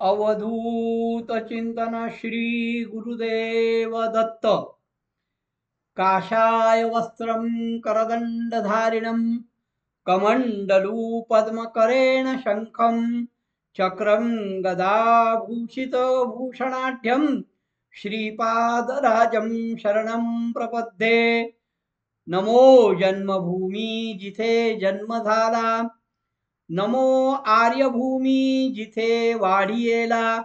अवधूत चिंतन श्री गुरुदेव दत्त। काषाय वस्त्रं करदंडधारिणं कमंडलू पद्मकरेण शंखं चक्रं गदाभूषितभूषणाढ्यं श्रीपादराजं शरणं प्रपद्ये। नमो जन्मभूमी जिथे जन्म झाला, नमो आर्यभूमी जिथे वाढियेला,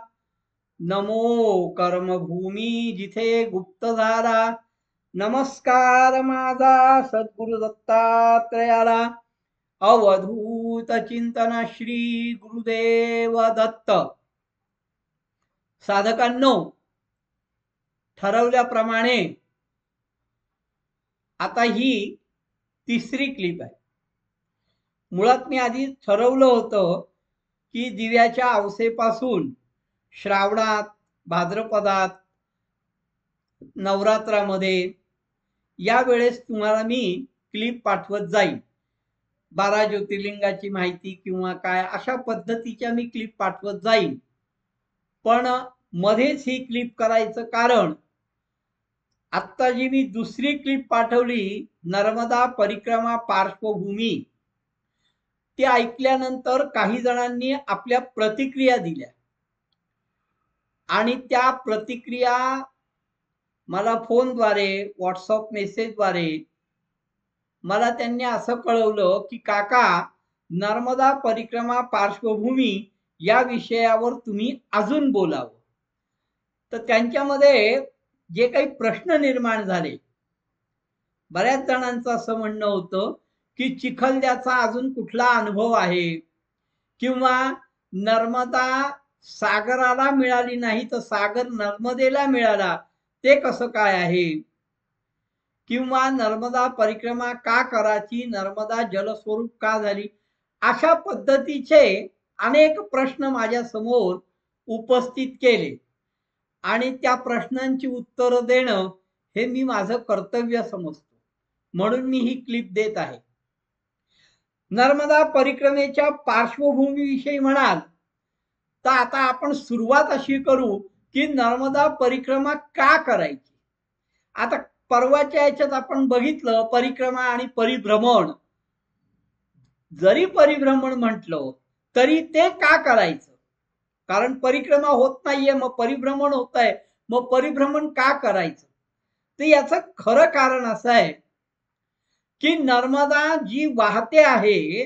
नमो कर्मभूमी जिथे गुप्त झाला। नमस्कार माझा सद्गुरु दत्तात्रयाला। अवधूत चिंतन श्री गुरुदेव दत्त। साधकांनो, ठरवल्याप्रमाणे आता ही तिसरी क्लिप आहे। मुळात मी आधी ठरवलं होतं की दिव्याच्या अवसेपासून श्रावणात, भाद्रपदात, नवरात्रामध्ये या वेळेस तुम्हाला मी क्लिप पाठवत जाईल। 12 ज्योतिर्लिंगाची माहिती किंवा काय अशा पद्धतीच्या मी क्लिप पाठवत जाईल। पण मध्येच ही क्लिप करायचं कारण आत्ता जी मी दुसरी क्लिप पाठवली, नर्मदा परिक्रमा पार्श्वभूमी, ते ऐकल्यानंतर काही जणांनी आपल्या प्रतिक्रिया दिल्या आणि त्या प्रतिक्रिया मला फोनद्वारे, व्हॉट्सअप मेसेजद्वारे मला त्यांनी असं कळवलं की काका, नर्मदा परिक्रमा पार्श्वभूमी या विषयावर तुम्ही अजून बोलावं। तर त्यांच्यामध्ये जे काही प्रश्न निर्माण झाले, बऱ्याच जणांचं असं म्हणणं होतं की चिखलदऱ्याचा अजून कुठला अनुभव आहे, किंवा नर्मदा सागराला मिळाली नाही तर सागर नर्मदेला मिळाला, ते कसं काय आहे, किंवा नर्मदा परिक्रमा का करायची, नर्मदा जलस्वरूप का झाली, अशा पद्धतीचे अनेक प्रश्न माझ्या समोर उपस्थित केले आणि त्या प्रश्नांची उत्तरं देणं हे मी माझं कर्तव्य समजतो, म्हणून मी ही क्लिप देत आहे। नर्मदा परिक्रमेच्या पार्श्वभूमीविषयी म्हणाल तर आता आपण सुरुवात अशी करू की नर्मदा परिक्रमा का करायची। आता परवाच्या याच्यात आपण बघितलं परिक्रमा आणि परिभ्रमण। जरी परिभ्रमण म्हटलं तरी ते का करायचं, कारण परिक्रमा होत नाहीये, मग परिभ्रमण होत आहे, मग परिभ्रमण का करायचं। तर याचं खरं कारण असं आहे की नर्मदा जी वाहते आहे,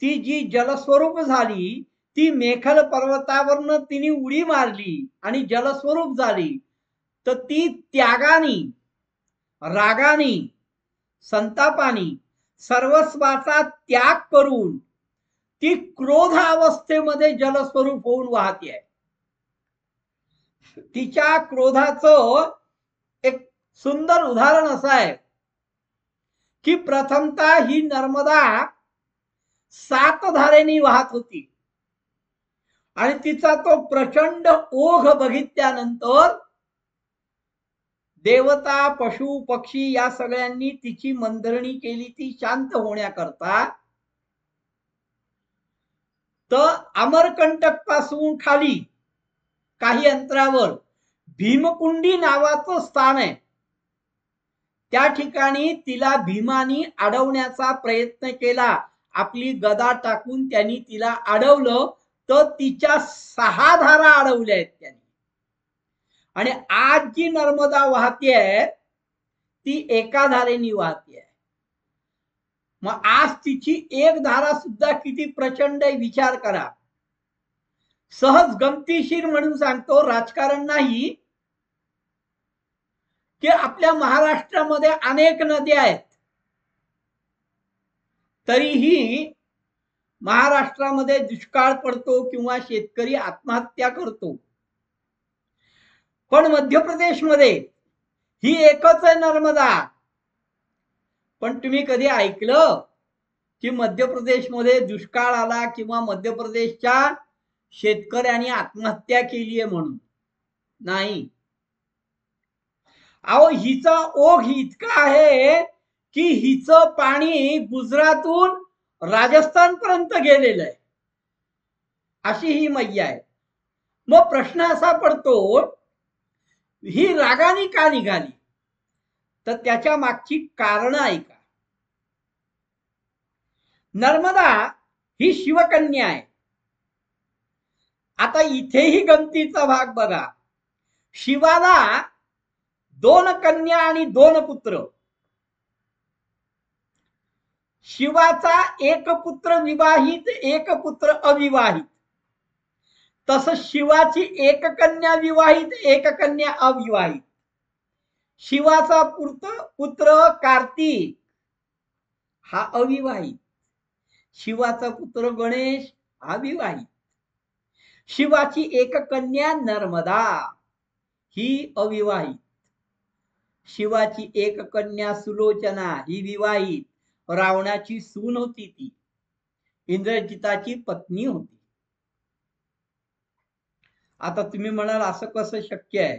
ती जी जलस्वरूप झाली, ती मेखल पर्वतावरनं तिने उडी मारली आणि जलस्वरूप झाली, तर ती त्यागानी, रागानी, संतापानी, सर्वस्वाचा त्याग करून ती क्रोध अवस्थेमध्ये जलस्वरूप होऊन वाहते आहे। तिच्या क्रोधाचं एक सुंदर उदाहरण असं आहे की प्रथमतः ही नर्मदा 7 धारेनी वाहत होती आणि तिचा तो प्रचंड ओघ बघितल्यानंतर देवता, पशु, पक्षी या सगळ्यांनी तिची मंथरणी केली ती शांत होण्याकरता। तर अमरकंटक पासून खाली काही अंतरावर भीमकुंडी नावाचं स्थान आहे, त्या ठिकाणी तिला भीमानी अडवण्याचा प्रयत्न केला। आपली गदा टाकून त्यांनी तिला अडवलं, तर तिच्या 6 धारा अडवल्या आहेत त्यांनी। आणि आज जी नर्मदा वाहतीये ती एका धारेनी वाहतीये। मग आज तिची एक धारा सुद्धा किती प्रचंड आहे विचार करा। सहज गमतीशीर म्हणून सांगतो, राजकारण नाही, की आपल्या महाराष्ट्रामध्ये अनेक नद्या आहेत, तरीही महाराष्ट्रामध्ये दुष्काळ पडतो किंवा शेतकरी आत्महत्या करतो। पण मध्य प्रदेशमध्ये ही एकच आहे नर्मदा। पण तुम्ही कधी ऐकलं की मध्य प्रदेशमध्ये दुष्काळ आला किंवा मध्य प्रदेशच्या शेतकऱ्यांनी आत्महत्या केली आहे म्हणून? नाही। अहो, हिचा ओघ इतका आहे की हिचं पाणी गुजरातून राजस्थान पर्यंत गेलेलं आहे। अशी ही मैया आहे. मग प्रश्न असा पडतो, ही रागाने का निघाली? तर त्याच्या मागची कारण ऐका. नर्मदा ही शिवकन्या आहे. आता इथेही गमतीचा भाग बघा. शिवाला 2 कन्या आणि 2 पुत्र. शिवाचा 1 पुत्र विवाहित, 1 पुत्र अविवाहित. तसं शिवाची 1 कन्या विवाहित, 1 कन्या अविवाहित. शिवाचा पुत्र कार्तिक हा अविवाहित. शिवाचा पुत्र गणेश हा विवाहित. शिवाची 1 कन्या नर्मदा ही अविवाहित. शिवाची 1 कन्या सुलोचना ही विवाहित. रावणाची सून होती, ती इंद्रजिताची पत्नी होती. आता तुम्ही म्हणाल असं कसं शक्य आहे?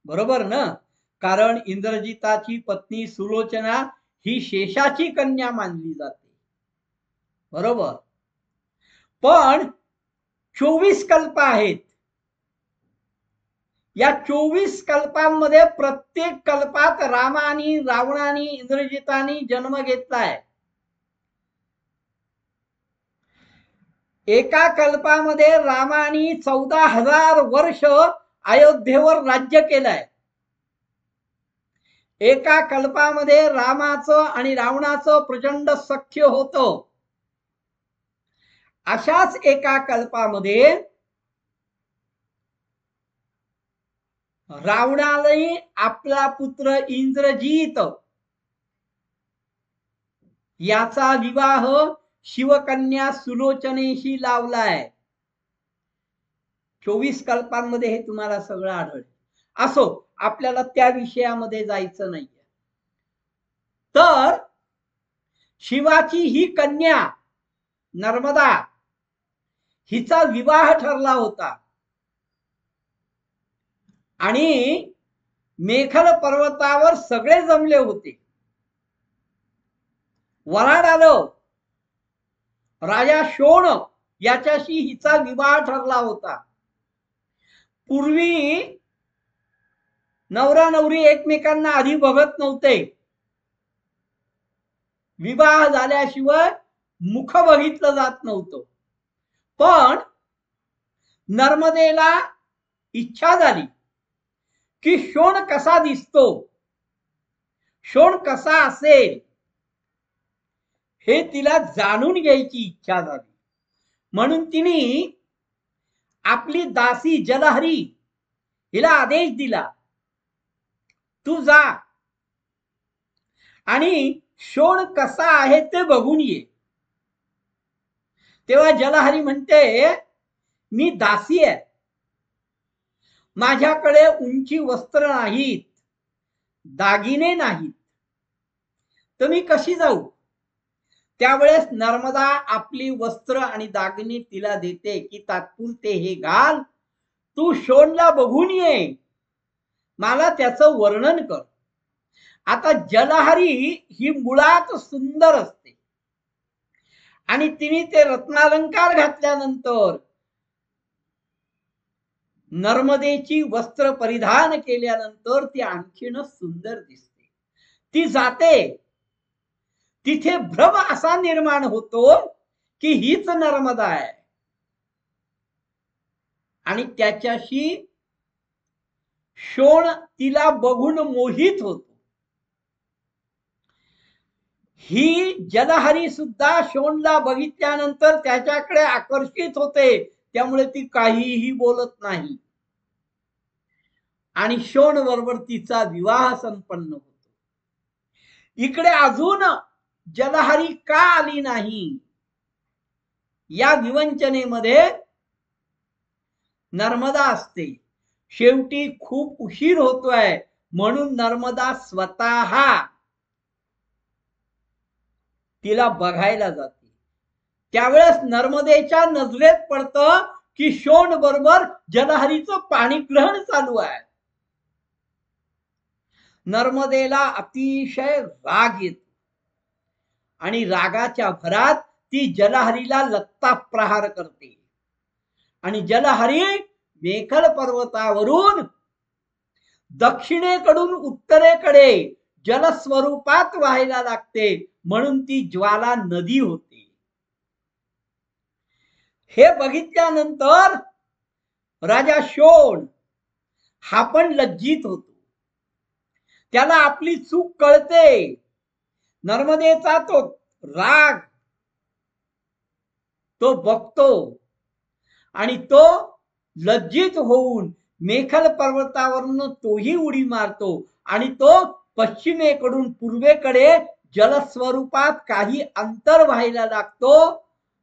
बरोबर ना? कारण इंद्रजिताची पत्नी सुलोचना ही शेषाची कन्या मानली जाते. बरोबर. पण 24 कल्प आहेत. या 24 कल्पांमध्ये प्रत्येक कल्पात रामानी, रावणानी, इंद्रजितानी जन्म घेतलाय. एका कल्पामध्ये रामानी 14,000 वर्ष अयोध्येवर राज्य केलंय. एका कल्पामध्ये रामाचं आणि रावणाचं प्रचंड सख्य होतं. अशाच एका कल्पामध्ये रावणाने आपला पुत्र इंद्रजित याचा विवाह शिवकन्या सुलोचनेशी लावलाय. 24 कल्पांमध्ये हे तुम्हाला सगळं आढळेल. असो, आपल्याला त्या विषयामध्ये जायचं नाहीये. तर शिवाची ही कन्या नर्मदा हिचा विवाह ठरला होता आणि मेखल पर्वतावर सगळे जमले होते. वराड आलं. राजा शोण याच्याशी हिचा विवाह ठरला होता. पूर्वी नवरा नवरी एकमेकांना आधी बघत नव्हते. विवाह झाल्याशिवाय मुख बघितलं जात नव्हतं. पण नर्मदेला इच्छा झाली की शोण कसा दिसतो, शोण कसा असेल हे तिला जाणून घ्यायची इच्छा झाली. म्हणून तिने आपली दासी जलहरी हिला आदेश दिला, तू जा आणि शोण कसा आहे ते बघून ये. तेव्हा जलहरी म्हणते, मी दासी आहे, माझ्याकडे उंची वस्त्र नाहीत, दागिने नाहीत, तर मी कशी जाऊ? त्यावेळेस नर्मदा आपली वस्त्र आणि दागिने तिला देते की तात्पुरते हे घाल, तू शोणला बघून ये, मला त्याचं वर्णन कर. आता जलहरी ही मुळात सुंदर असते आणि तिने ते रत्नालंकार घातल्यानंतर, नर्मदेची वस्त्र परिधान केल्यानंतर ती आणखीनच सुंदर दिसते. ती जाते, तिथे भ्रम असा निर्माण होतो की हीच नर्मदा आहे आणि त्याच्याशी शोण तिला बघून मोहित होतो. ही जलहरी सुद्धा शोणला बघितल्यानंतर त्याच्याकडे आकर्षित होते. त्यामुळे ती काहीही बोलत नाही आणि शोण बरोबर तिचा विवाह संपन्न होतो. इकडे अजून जलहरी का आली नाही या विवंचनेमध्ये नर्मदा असते. शेवटी खूप उशीर होतोय म्हणून नर्मदा स्वतः तिला बघायला जाते. त्यावेळेस नर्मदेच्या नजरेत पडतं की शोण बरोबर जलहरीचं पाणीग्रहण चालू आहे. नर्मदेला अतिशय राग येतो आणि रागाच्या भरात ती जलहरीला लत्ता प्रहार करते. आणि जलहरी मेखल पर्वतावरून दक्षिणेकडून उत्तरेकडे जलस्वरूपात व्हायला लागते, म्हणून ती ज्वाला नदी होते. हे बघितल्यानंतर राजा शोण हा पण लज्जित होतो. त्याला आपली चूक कळते. नर्मदेचा तो राग तो बघतो आणि तो लज्जित होऊन मेखल पर्वतावरून तोही उडी मारतो आणि तो पश्चिमेकडून पूर्वेकडे जलस्वरूपात काही अंतर व्हायला लागतो,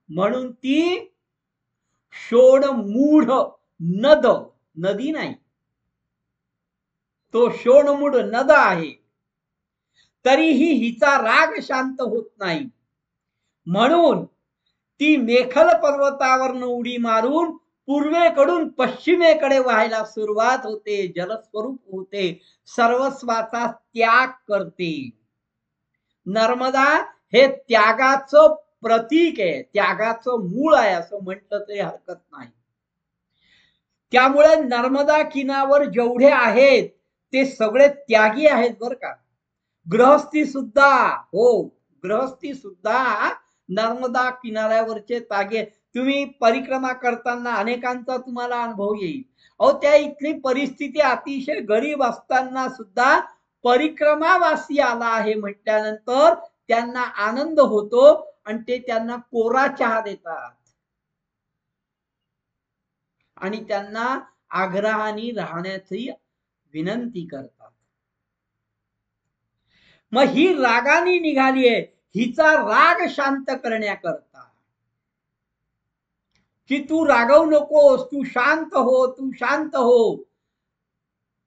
म्हणून ती शोणमूढ नद, नदी नाही, तो शोणमूढ नद आहे. तरीही हिचा राग शांत होत नाही, म्हणून ती मेखल पर्वतावरून उडी मारून पूर्वेकडून पश्चिमेकडे व्हायला सुरुवात होते, जलस्वरूप होते, सर्वस्वाचा त्याग करते. नर्मदा हे त्यागाचं प्रतीक आहे, त्यागाचं मूळ आहे असं म्हटलं तरी हरकत नाही. त्यामुळे नर्मदा किनावर जेवढे आहेत ते सगळे त्यागी आहेत बर का. गृहस्थी सुद्धा, हो गृहस्थी सुद्धा नर्मदा किनाऱ्यावरचे तागे. तुम्ही परिक्रमा करताना अनेकांचा तुम्हाला अनुभव येईल. अहो त्या इथली परिस्थिती अतिशय गरीब असताना सुद्धा परिक्रमावासी आला आहे म्हटल्यानंतर त्यांना आनंद होतो आणि ते त्यांना कोरा चहा देतात आणि त्यांना आग्रहाने राहण्याची विनंती करतात. मग ही रागाने निघाली आहे, हिचा राग शांत करण्याकरता की तू रागवू नकोस, तू शांत हो, तू शांत हो,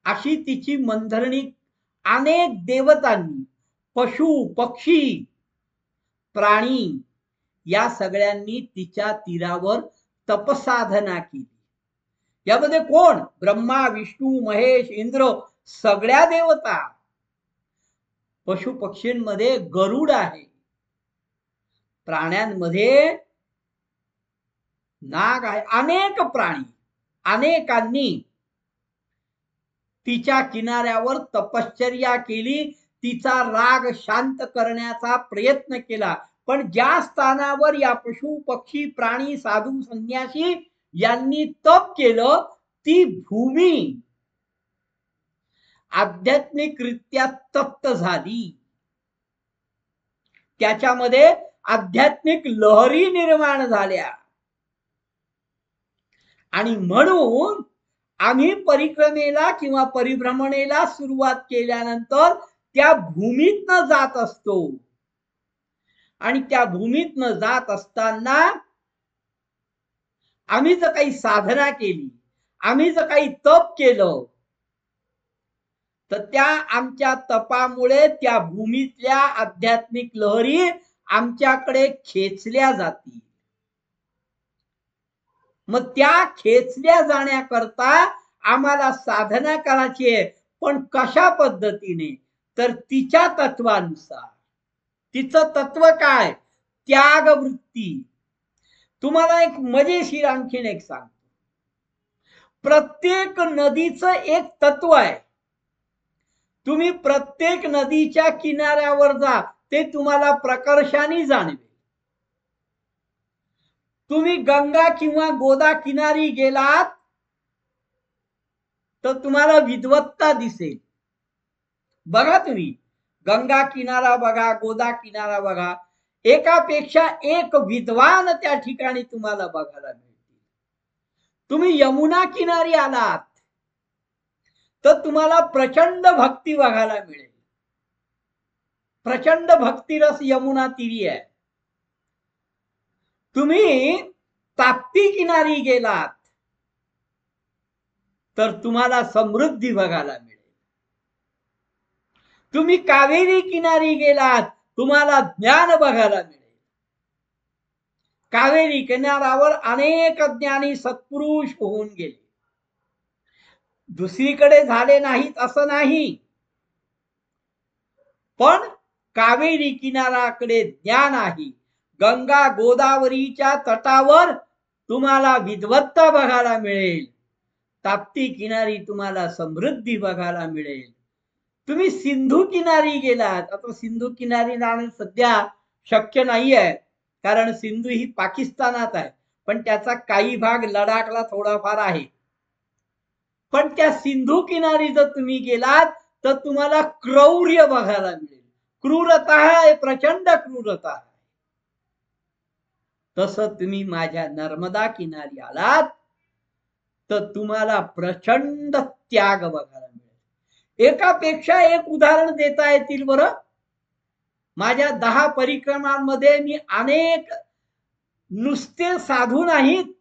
अशी तिची मंथरणी अनेक देवतांनी, पशु पक्षी प्राणी या सगळ्यांनी तिच्या तीरावर तपसाधना केली. यामध्ये कोण? ब्रह्मा विष्णू महेश इंद्र सगळ्या देवता. पशु पक्षींमध्ये गरुड आहे, प्राण्यांमध्ये नाग आहे, अनेक प्राणी अनेकांनी तिच्या किनाऱ्यावर तपश्चर्या केली, तिचा राग शांत करण्याचा प्रयत्न केला. पण ज्या स्थानावर या पशु पक्षी प्राणी साधू संन्यासी यांनी तप केलं ती भूमी आध्यात्मिकरित्या तप्त झाली, त्याच्यामध्ये आध्यात्मिक लहरी निर्माण झाल्या. आणि म्हणून आम्ही परिक्रमेला किंवा परिभ्रमणेला सुरुवात केल्यानंतर त्या भूमीतनं जात असतो आणि त्या भूमीतनं जात असताना आम्ही जर काही साधना केली, आम्ही जर काही तप केलं तर त्या आमच्या तपामुळे त्या भूमीतल्या आध्यात्मिक लहरी आमच्याकडे खेचल्या जातील. मग त्या खेचल्या जाण्याकरता आम्हाला साधना करायची आहे, पण कशा पद्धतीने? तर तिच्या तत्वानुसार. तिचं तत्व काय? त्याग वृत्ती. तुम्हाला एक मजेशीर आणखीन एक सांगतो. प्रत्येक नदीचं एक तत्व आहे. तुम्ही प्रत्येक नदीच्या किनाऱ्यावर जा, ते तुम्हाला प्रकर्षाने जाणवेल. तुम्ही गंगा किंवा गोदा किनारी गेलात तर तुम्हाला विद्वत्ता दिसेल. बघा तुम्ही गंगा किनारा बघा, गोदा किनारा बघा, एकापेक्षा एक विद्वान त्या ठिकाणी तुम्हाला बघायला मिळतील. तुम्ही यमुना किनारी आलात तर तुम्हाला प्रचंड भक्ती बघायला मिळेल. प्रचंड भक्तिरस यमुना तीरी आहे. तुम्ही ताप्ती किनारी गेलात तर तुम्हाला समृद्धी बघायला मिळेल. तुम्ही कावेरी किनारी गेलात तुम्हाला ज्ञान बघायला मिळेल. कावेरी किनाऱ्यावर अनेक ज्ञानी सत्पुरुष होऊन गेले. दुसरीकडे झाले नाहीत असं नाही, पण कावेरी किनाऱ्याकडे ज्ञान आहे. गंगा गोदावरीच्या तटावर तुम्हाला विद्वत्ता बघायला मिळेल, ताप्ती किनारी तुम्हाला समृद्धी बघायला मिळेल. तुम्ही सिंधू किनारी गेलात, आता सिंधू किनारी जाणं सध्या शक्य नाही आहे, कारण सिंधू ही पाकिस्तानात आहे, पण त्याचा काही भाग लडाखला थोडाफार आहे. पण त्या सिंधू किनारी जर तुम्ही गेलात तर तुम्हाला क्रौर्य बघायला मिळेल, क्रूरता आहे, प्रचंड क्रूरता आहे. तसं तुम्ही माझ्या नर्मदा किनारी आलात तर तुम्हाला प्रचंड त्याग बघायला मिळेल. एकापेक्षा एक उदाहरण देता येतील बरं. माझ्या 10 परिक्रमांमध्ये मी अनेक नुसते साधू नाहीत,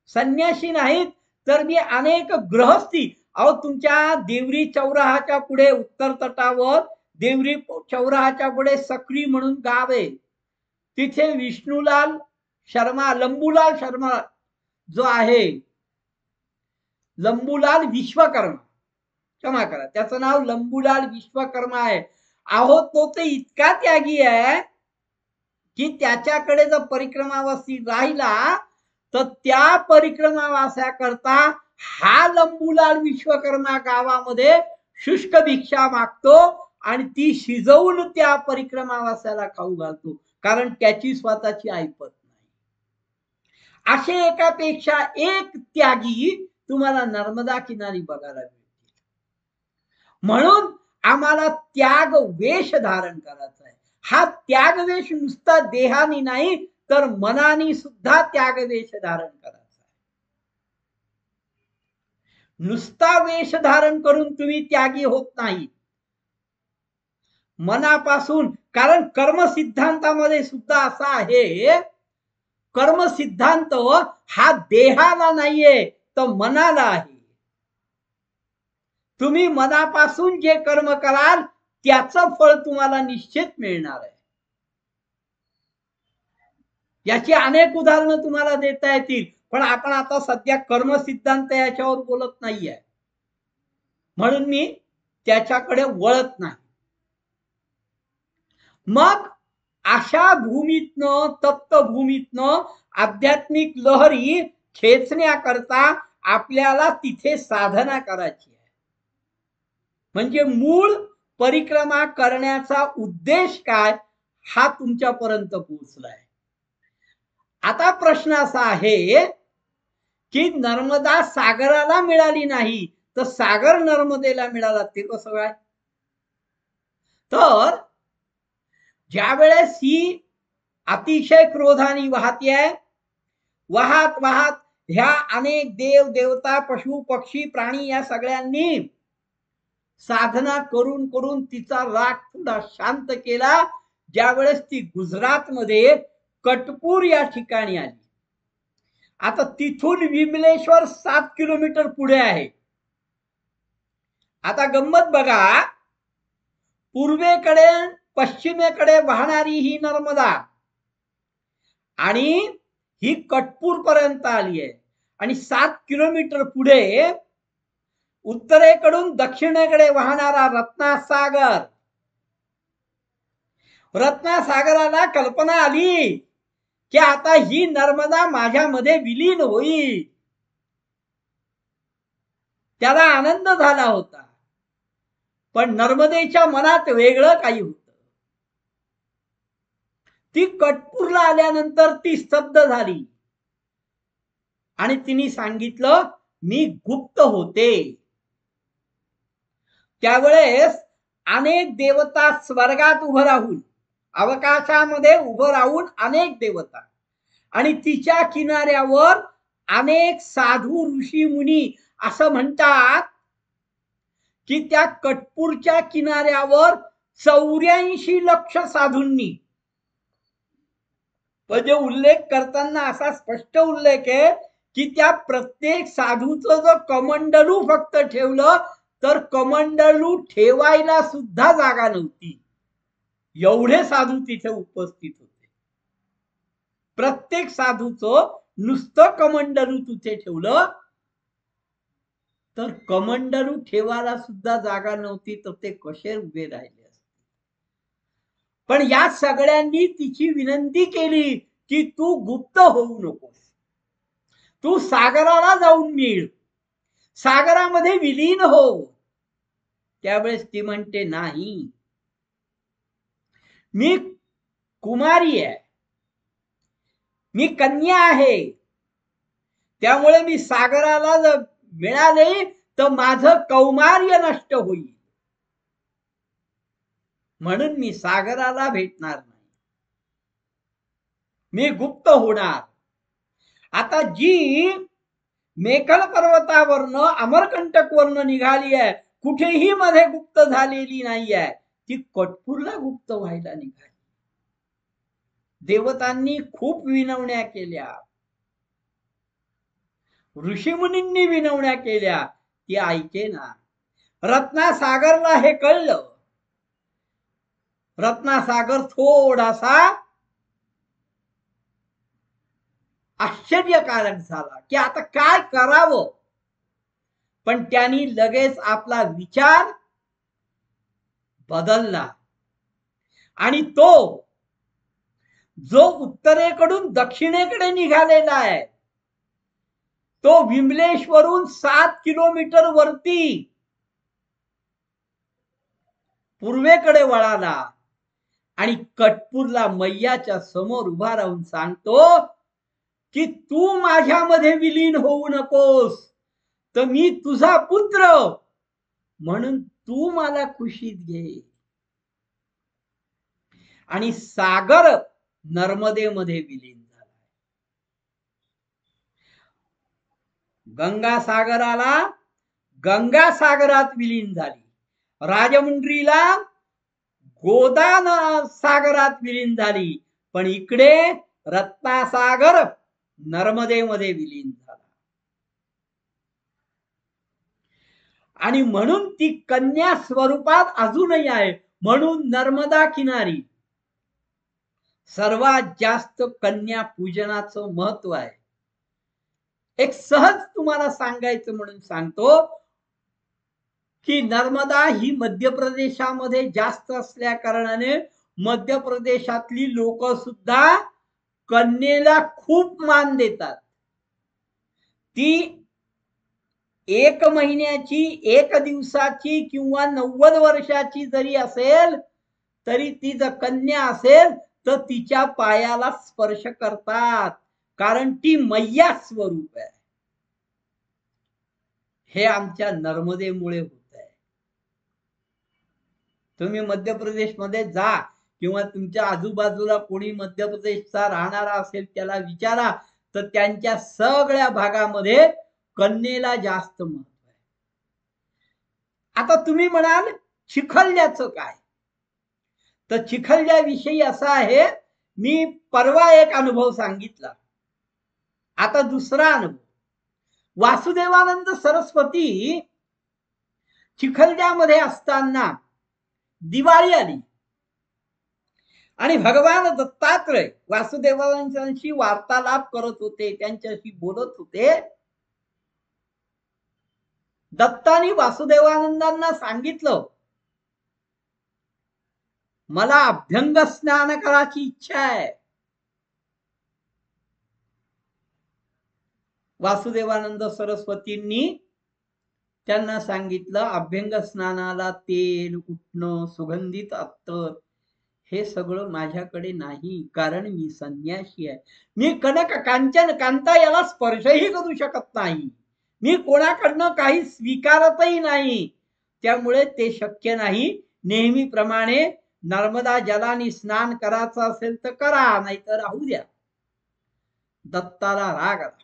संन्यासी नाहीत, तर मी अनेक गृहस्थी, अहो तुमच्या देवरी चौराहाच्या पुढे उत्तर तटावर देवरी चौराहाच्या पुढे सक्री म्हणून गाव आहे, तिथे विष्णुलाल शर्मा, लंबूलाल शर्मा जो आहे, लंबूलाल विश्वकर्मा, क्षमा करा त्याचं नाव लंबूलाल विश्वकर्मा आहे. अहो तो तर इतका त्यागी आहे की त्याच्याकडे जर परिक्रमावासी राहिला तर त्या परिक्रमावासाकरता हा लंबूलाल विश्वकर्मा गावामध्ये शुष्क भिक्षा मागतो आणि ती शिजवून त्या परिक्रमावासाला खाऊ घालतो, कारण त्याची स्वतःची ऐपत नाही. असे एकापेक्षा एक त्यागी तुम्हाला नर्मदा किनारी बघायला मिळतील. म्हणून आम्हाला त्याग वेश धारण करायचा आहे. हा त्याग वेश नुसता देहानी नाही तर मनानी सुद्धा त्याग वेश धारण करायचा आहे. नुसता वेश धारण करून तुम्ही त्यागी होत नाही, मनापासून. कारण कर्म सिद्धांतामध्ये सुद्धा असा आहे, कर्म सिद्धांत हा देहाला नाहीये तर मनाला आहे. तुम्ही मनापासून जे कर्म कराल त्याचं फळ तुम्हाला निश्चित मिळणार आहे. याची अनेक उदाहरणं तुम्हाला देता येतील, पण आपण आता सध्या कर्म सिद्धांत याच्यावर बोलत नाहीये, म्हणून मी त्याच्याकडे वळत नाही. मग अशा भूमीतनं, तप्त भूमीतनं आध्यात्मिक लहरी खेचण्याकरता आपल्याला तिथे साधना करायची आहे. म्हणजे मूळ परिक्रमा करण्याचा उद्देश काय हा तुमच्यापर्यंत पोहोचलाय. आता प्रश्न असा आहे की नर्मदा सागराला मिळाली नाही तर सागर नर्मदेला मिळाला, ते कसं काय? तर ज्या वेळेस ही अतिशय क्रोधाने वाहतीये, वाहत वाहत ह्या अनेक देव देवता पशु पक्षी प्राणी या सगळ्यांनी साधना करून करून तिचा राग थोडा शांत केला. ज्या वेळेस ती गुजरात मध्ये कटपूर या ठिकाणी आली. आता तिथून विमलेश्वर 7 किलोमीटर पुढे आहे. आता गंमत बघा, पूर्वेकडे पश्चिमेकडे वाहणारी ही नर्मदा आणि ही कटपूर पर्यंत आली आहे, आणि 7 किलोमीटर पुढे उत्तरेकडून दक्षिणेकडे वाहणारा रत्नासागर. रत्नासागराला कल्पना आली की आता ही नर्मदा माझ्यामध्ये विलीन होईल. त्याला आनंद झाला होता, पण नर्मदेच्या मनात वेगळं काही होतं. ती कटपूरला आल्यानंतर ती स्तब्ध झाली आणि तिने सांगितलं मी गुप्त होते. त्यावेळेस अनेक देवता स्वर्गात उभं राहून, अवकाशामध्ये उभं राहून अनेक देवता, आणि तिच्या किनाऱ्यावर अनेक साधू ऋषी मुनी. असं म्हणतात की त्या कटपूरच्या किनाऱ्यावर 84 लक्ष साधूंनी, म्हणजे उल्लेख करताना असा स्पष्ट उल्लेख आहे की त्या प्रत्येक साधूचं जर कमंडलू फक्त ठेवलं तर कमंडलू ठेवायला सुद्धा जागा नव्हती, एवढे साधू तिथे उपस्थित होते. प्रत्येक साधूचं नुसतं कमंडलू तिथे ठेवलं तर कमंडलू ठेवायला सुद्धा जागा नव्हती, तर ते कसे उभे राहिले असते. पण या सगळ्यांनी तिची विनंती केली की तू गुप्त होऊ नकोस. तू सागराला जाऊन मिळ, सागरामध्ये विलीन हो. त्यावेळेस ती म्हणते नाही, मी कुमारी आहे, मी कन्या आहे, त्यामुळे मी सागराला जर मिळाले तर माझं कौमार्य नष्ट होईल, म्हणून मी सागराला भेटणार नाही, मी गुप्त होणार. आता जी मेखल पर्वतावरनं अमरकंटक वरनं निघाली आहे, कुठेही मध्ये गुप्त झालेली नाही आहे, ती कटपूरला गुप्त व्हायला निघाली. देवतांनी खूप विनवण्या केल्या, ऋषीमुनींनी विनवण्या केल्या, ती ऐकेना. रत्नासागरला हे कळलं. रत्नासागर थोडासा आश्चर्यकारक झाला की आता काय करावं, पण त्यांनी लगेच आपला विचार बदलला आणि तो जो उत्तरेकडून दक्षिणेकडे निघालेला आहे तो विमलेश्वरून 7 किलोमीटर वरती पूर्वेकडे वळाला आणि कटपूरला मैयाच्या समोर उभा राहून सांगतो की तू माझ्यामध्ये विलीन होऊ नकोस, तर मी तुझा पुत्र म्हणून तू मला कुशीत घे. आणि सागर नर्मदेमध्ये विलीन झाला. गंगासागराला गंगासागरात विलीन झाली, राजमुंड्रीला गोदान सागरात विलीन झाली, पण इकडे रत्नासागर नर्मदेमध्ये विलीन झाला. आणि म्हणून ती कन्या स्वरूपात अजूनही आहे. म्हणून नर्मदा किनारी सर्वात जास्त कन्या पूजनाचं महत्व आहे. एक सहज तुम्हाला सांगायचं म्हणून सांगतो की नर्मदा ही मध्य प्रदेशामध्ये जास्त असल्या कारणाने मध्य प्रदेशातली लोक सुद्धा कन्येला खूप मान देतात. ती 1 महिन्याची, 1 दिवसाची किंवा 90 वर्षाची जरी असेल तरी ती जर कन्या असेल तर तिच्या पायाला स्पर्श करतात, कारण ती मैया स्वरूप आहे. हे आमच्या नर्मदेमुळे होत आहे. तुम्ही मध्य प्रदेशमध्ये जा किंवा तुमच्या आजूबाजूला कोणी मध्य प्रदेशचा राहणारा असेल त्याला विचारा, तर त्यांच्या सगळ्या भागामध्ये कन्येला जास्त महत्व आहे. आता तुम्ही म्हणाल चिखल्याचं काय, तर चिखल्याविषयी असा आहे, मी परवा एक अनुभव सांगितला, आता दुसरा अनुभव. वासुदेवानंद सरस्वती चिखलद्यामध्ये असताना दिवाळी आली आणि भगवान दत्तात्रय वासुदेवांशी वार्तालाप करत होते, त्यांच्याशी बोलत होते. दत्तानी वासुदेवानंदांना सांगितलं, मला अभ्यंग स्नान करायची इच्छा आहे. वासुदेवानंद सरस्वतींनी त्यांना सांगितलं, अभ्यंग स्नानाला तेल, उठणं, सुगंधित अत्तर हे सगळं माझ्याकडे नाही, कारण मी संन्यासी आहे. मी कनक कांचन कांता याला स्पर्शही करू शकत नाही, मी कोणाकडनं काही स्वीकारतही नाही, त्यामुळे ते शक्य नाही. नेहमीप्रमाणे नर्मदा जलाने स्नान करायचं असेल तर करा, नाहीतर राहू द्या. दत्ताला राग आला,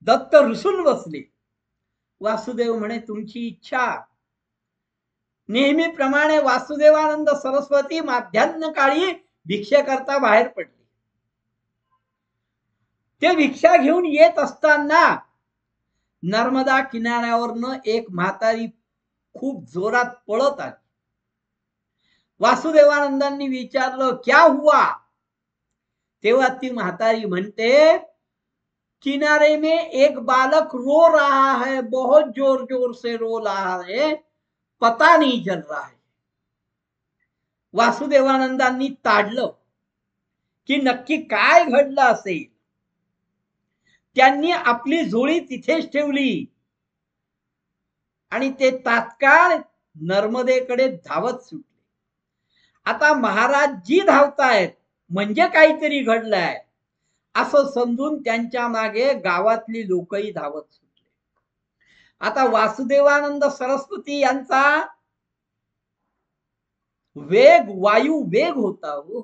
दत्त रुसून बसले. वासुदेव म्हणे तुमची इच्छा. नेहमीप्रमाणे वासुदेवानंद सरस्वती माध्यान्ह काळी भिक्षेकरता बाहेर पडले. ते भिक्षा घेऊन येत असताना नर्मदा किनाऱ्यावरनं एक म्हातारी खूप जोरात पळत आली. वासुदेवानंदांनी विचारलं क्या हुआ, तेव्हा ती म्हातारी म्हणते, किनारे में एक बालक रो रहा है, बहुत जोर जोर से रो रहा है, पता नहीं चल रहा है. वासुदेवानंदांनी ताडलं की नक्की काय घडलं असेल. त्यांनी आपली झोळी तिथेच ठेवली आणि ते तात्काळ नर्मदेकडे धावत सुटले. आता महाराज जी धावतायत म्हणजे काहीतरी घडलंय असं समजून त्यांच्या मागे गावातली लोकही धावत सुटले. आता वासुदेवानंद सरस्वती यांचा वेग वायू वेग होता हो.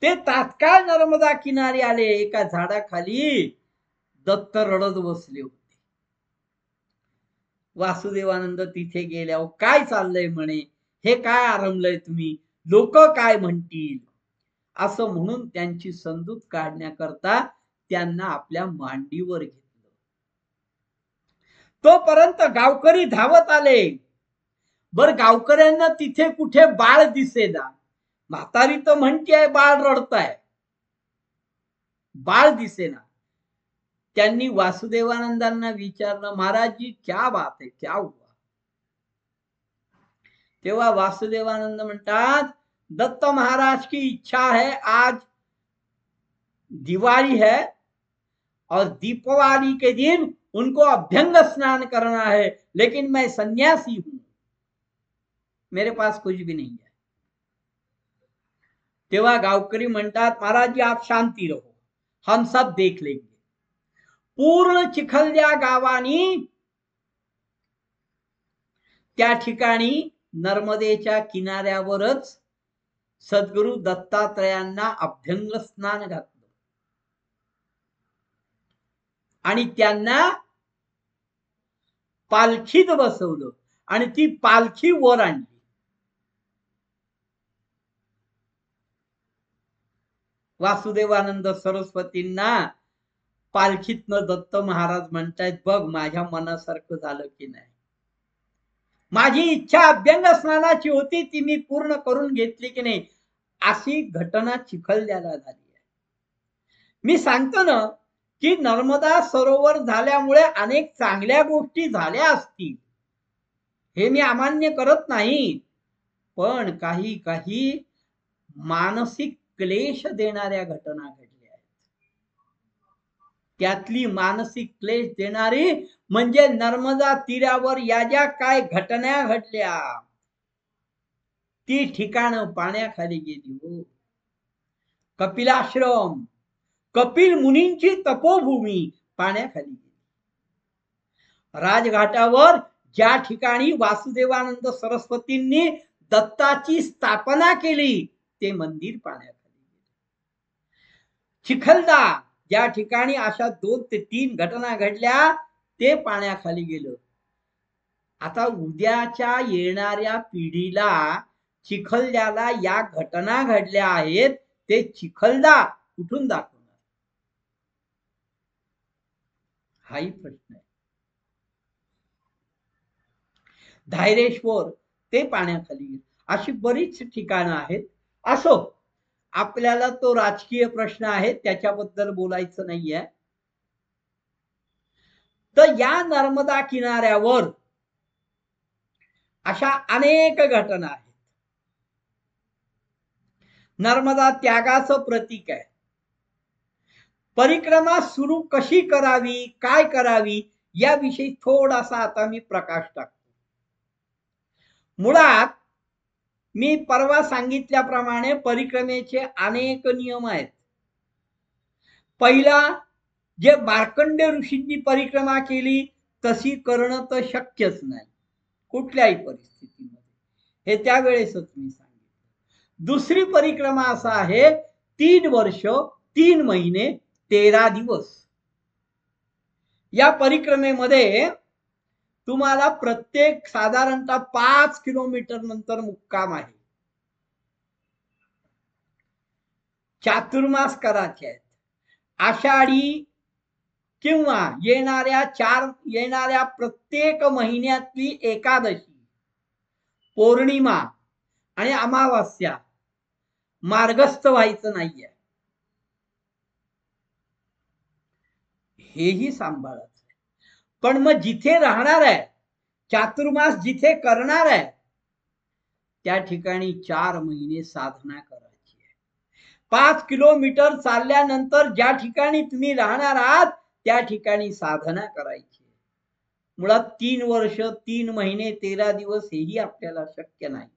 ते तात्काळ नर्मदा किनारी आले. एका झाडाखाली दत्त रडत बसले होते. वासुदेवानंद तिथे गेल्यावर काय चाललंय म्हणे, हे काय आरंभलंय तुम्ही, लोक काय म्हणतील असं म्हणून त्यांची समजूत काढण्याकरता त्यांना आपल्या मांडीवर घेतलं. तोपर्यंत गावकरी धावत आले. बर गावकऱ्यांना तिथे कुठे बाळ दिसेना. म्हातारी तर म्हणतीये बाळ रडताय, बाळ दिसेना. त्यांनी वासुदेवानंदांना विचारलं, महाराज जी क्या बात है, क्या हुआ? तेव्हा वासुदेवानंद म्हणतात, दत्त महाराज की इच्छा है, आज दिवाली है और दीपावली के दिन उनको अभ्यंग स्नान करना है, लेकिन मैं सन्यासी हूं, मेरे पास कुछ भी नहीं है. तेव्हा गावकरी म्हणतात, महाराज जी आप शांति रहो, हम सब देख लेंगे. पूर्ण चिखलदया गावानी त्या ठिकाणी नर्मदेच्या किनाऱ्यावरच सद्गुरु दत्तात्रयांना अभ्यंग स्नान घातलं आणि त्यांना पालखीत बसवलं आणि ती पालखी वर आणली. वासुदेवानंद सरस्वतींना पालखीतनं दत्त महाराज म्हणतायत, बघ माझ्या मनासारखं झालं की नाही. माझी इच्छा अभ्यंग स्नानाची होती, ती मी पूर्ण करून घेतली की नाही. अशी घटना चिखलदयाला झाली आहे. मी सांगतो ना की नर्मदा सरोवर झाल्यामुळे अनेक चांगल्या गोष्टी झाल्या असतील, हे मी अमान्य करत नाही, पण काही काही मानसिक क्लेश देणाऱ्या घटना घडल्या आहेत. त्यातली मानसिक क्लेश देणारी म्हणजे नर्मदा तीरावर या ज्या काय घटना घडल्या, ती ठिकाणं पाण्याखाली गेली हो. कपिलाश्रम, कपिल मुनींची तपोभूमी पाण्याखाली गेली. राजघाटावर ज्या ठिकाणी वासुदेवानंद सरस्वतींनी दत्ताची स्थापना केली, ते मंदिर पाण्याखाली गेले. चिखलदा ज्या ठिकाणी अशा 2 ते 3 घटना घडल्या, ते पाण्याखाली गेलं. आता उद्याच्या येणाऱ्या पिढीला चिखलद्याला या घटना घडल्या आहेत, ते चिखलदा कुठून दाखवणार, हाही प्रश्न आहे. धायरेश्वर ते पाण्याखाली गेले. अशी बरीच ठिकाणं आहेत. असो, आपल्याला तो राजकीय प्रश्न आहे, त्याच्याबद्दल बोलायचं नाहीये. तर या नर्मदा किनाऱ्यावर अशा अनेक घटना आहेत. नर्मदा त्यागाचं प्रतीक आहे. परिक्रमा सुरू कशी करावी, काय करावी, याविषयी थोडासा आता मी प्रकाश टाकतो. मुळात मी परवा सांगितल्याप्रमाणे परिक्रमेचे अनेक नियम आहेत. पहिला, जे मार्कंडेय ऋषींनी परिक्रमा केली तशी करणं तर शक्यच नाही कुठल्याही परिस्थितीमध्ये, हे त्यावेळेसच मी सांगितलं. दुसरी परिक्रमा असा आहे, 3 वर्ष 3 महिने 13 दिवस. या परिक्रमेमध्ये तुम्हाला प्रत्येक साधारणतः 5 किलोमीटर नंतर मुक्काम आहे. चातुर्मास करायचे आहेत. आषाढी किंवा येणाऱ्या प्रत्येक महिन्यातली एकादशी, पौर्णिमा आणि अमावास्या मार्गस्थ व्हायचं नाहीये, हेही सांभाळायचं. पण मग जिथे राहणार आहे, चातुर्मास जिथे करणार आहे, त्या ठिकाणी 4 महिने साधना करायची आहे. 5 किलोमीटर चालल्यानंतर ज्या ठिकाणी तुम्ही राहणार आहात त्या ठिकाणी साधना करायची. मुळात 3 वर्ष 3 महिने 13 दिवस हेही आपल्याला शक्य नाही.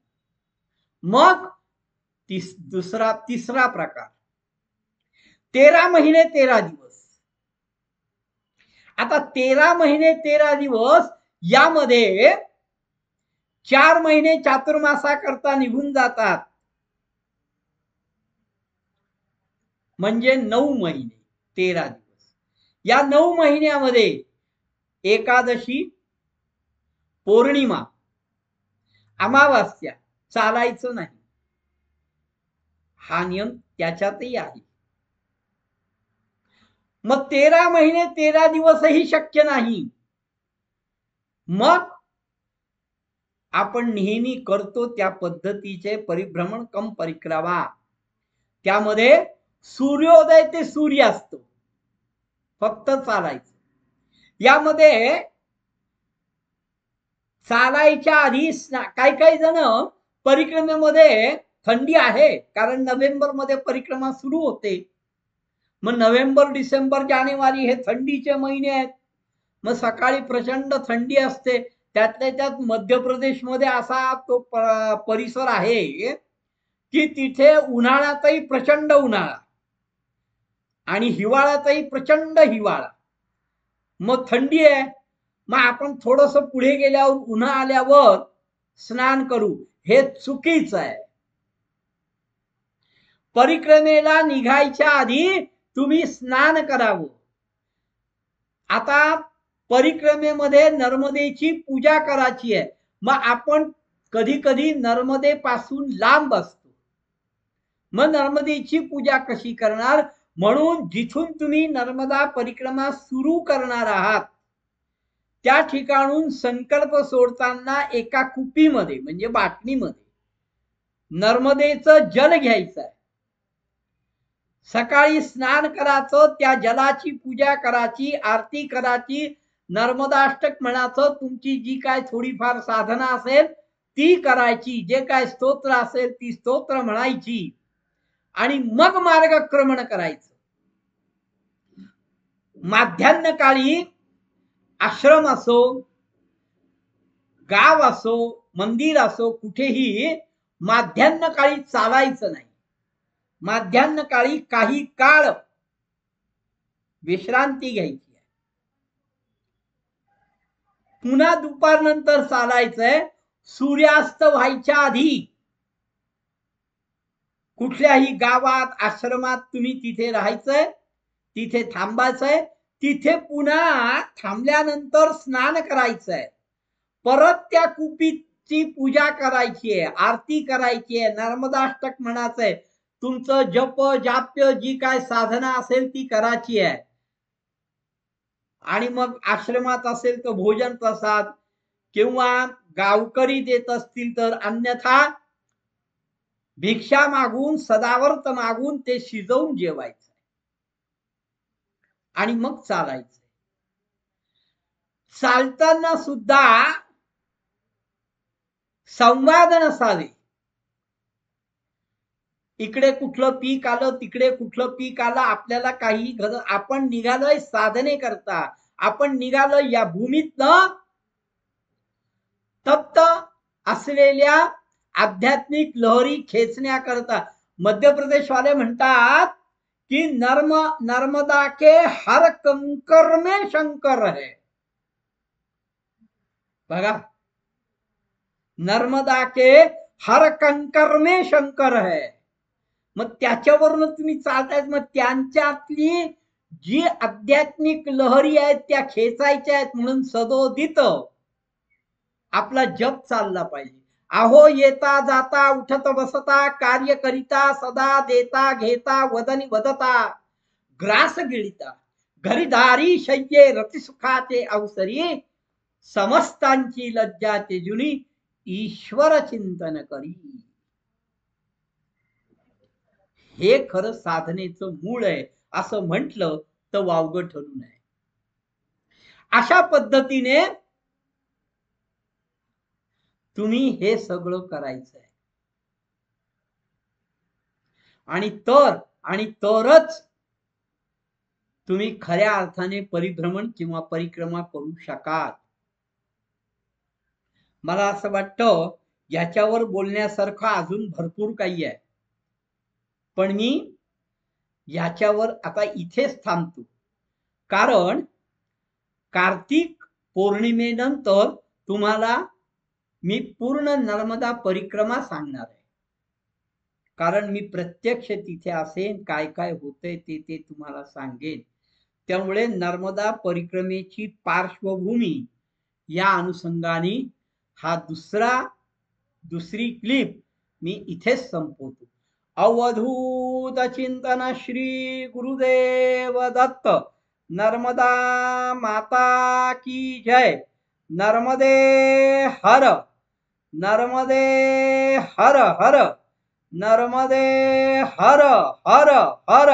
मग तिसरा प्रकार 13 महिने 13 दिवस. आता 13 महिने 13 दिवस यामध्ये 4 महिने चातुर्मासाकरता निघून जातात, म्हणजे 9 महिने 13 दिवस. या 9 महिन्यामध्ये एकादशी, पौर्णिमा, अमावास्या चालायचं नाही, हा नियम त्याच्यातही आहे. मग 13 महिने 13 दिवसही शक्य नाही. मग आपण नेहमी करतो त्या पद्धतीचे परिभ्रमण कम परिक्रमा, त्यामध्ये सूर्योदय ते सूर्यास्त फक्त चालायचं. यामध्ये चालायच्या आधी काही जण परिक्रमेमध्ये थंडी आहे, कारण नोव्हेंबर मध्ये परिक्रमा सुरू होते. मग नोव्हेंबर, डिसेंबर, जानेवारी हे थंडीचे महिने आहेत. मग सकाळी प्रचंड थंडी असते. त्यातल्या त्यात मध्य प्रदेशमध्ये असा तो परिसर आहे की तिथे उन्हाळ्यातही प्रचंड उन्हाळा आणि हिवाळ्यातही प्रचंड हिवाळा. मग थंडी आहे, मग आपण थोडस पुढे गेल्यावर उन्हा आल्यावर स्नान करू, हे चुकीचं आहे. परिक्रमेला निघायच्या आधी तुम्ही स्नान करावं. आता परिक्रमेमध्ये नर्मदेची पूजा करायची आहे. मग आपण कधी कधी नर्मदेपासून लांब असतो. मग नर्मदेची पूजा कशी करणार? म्हणून जिथून तुम्ही नर्मदा परिक्रमा सुरू करणार आहात त्या ठिकाणून संकल्प सोडताना एका कुपीमध्ये म्हणजे बाटलीमध्ये नर्मदेचं जल घ्यायचं आहे. सकाळी स्नान करायचं, त्या जलाची पूजा करायची, आरती करायची, नर्मदाष्टक म्हणायचं, तुमची जी काय थोडीफार साधना असेल ती करायची, जे काय स्तोत्र असेल ती स्तोत्र म्हणायची आणि मग मार्गक्रमण करायचं. माध्यान्ह काळी आश्रम असो, गाव असो, मंदिर असो, कुठेही माध्यान्ह काळी चालायचं नाही. माध्यान्ह काळी काही काळ विश्रांती घ्यायची आहे. पुन्हा दुपारनंतर चालायचंय. सूर्यास्त व्हायच्या आधी कुठल्याही गावात, आश्रमात तुम्ही तिथे राहायचंय, तिथे थांबायचंय. तिथे पुन्हा थांबल्यानंतर स्नान करायचंय. परत त्या कुपीची पूजा करायची आहे, आरती करायची आहे, नर्मदाष्टक म्हणायचंय, तुमचं जप जाप्य जी काय साधना असेल ती करायची आहे. आणि मग आश्रमात असेल तर भोजन प्रसाद किंवा गावकरी देत असतील तर अन्यथा भिक्षा मागून, सदावर्त मागून ते शिजवून जेवायचं आणि मग चालायचं. चालताना सुद्धा संवाद नसावे. इकडे कुठलं पीक आलं, तिकडे कुठलं पीक आलं, आपल्याला काही आपण निघालोय साधने करता, आपण निघालोय या भूमीतनं तप्त असलेल्या आध्यात्मिक लहरी खेचण्याकरता. मध्य प्रदेश वाले म्हणतात की नर्मदा के हर कंकर में शंकर है. बघा, नर्मदा के हर कंकर में शंकर है. मग त्याच्यावरून तुम्ही चालतायत. मग त्यांच्यातली जी आध्यात्मिक लहरी आहेत त्या खेचायच्या आहेत. म्हणून सदोदित आपला जप चालला पाहिजे. अहो येता जाता उठत बसता कार्य करिता सदा देता घेता वदनी वदता ग्रास गिळिता घरीदारी शय्ये रतिसुखाचे अवसरी समस्तांची लज्जा तेजुनी ईश्वर चिंतन करी. हे खरं साधनेचं मूळ आहे असं म्हटलं तर वावगं ठरू नये. अशा पद्धतीने तुम्ही हे सगळं करायचंय. आणि तरच तुम्ही खऱ्या अर्थाने परिभ्रमण किंवा परिक्रमा करू शकाल. मला असं वाटतं याच्यावर बोलण्यासारखं अजून भरपूर काही आहे, पण मी याच्यावर आता इथेच थांबतो. कारण कार्तिक पौर्णिमेनंतर तुम्हाला मी पूर्ण नर्मदा परिक्रमा सांगणार आहे. कारण मी प्रत्यक्ष तिथे असेन, काय काय होतंय ते तुम्हाला सांगेन. त्यामुळे नर्मदा परिक्रमेची पार्श्वभूमी या अनुषंगाने हा दुसरी क्लिप मी इथेच संपवतो. अवधूत चिंतन श्री गुरुदेव दत्त. नर्मदा माता की जय. नर्मदे हर, नर्मदे हर हर, नर्मदे हर हर हर.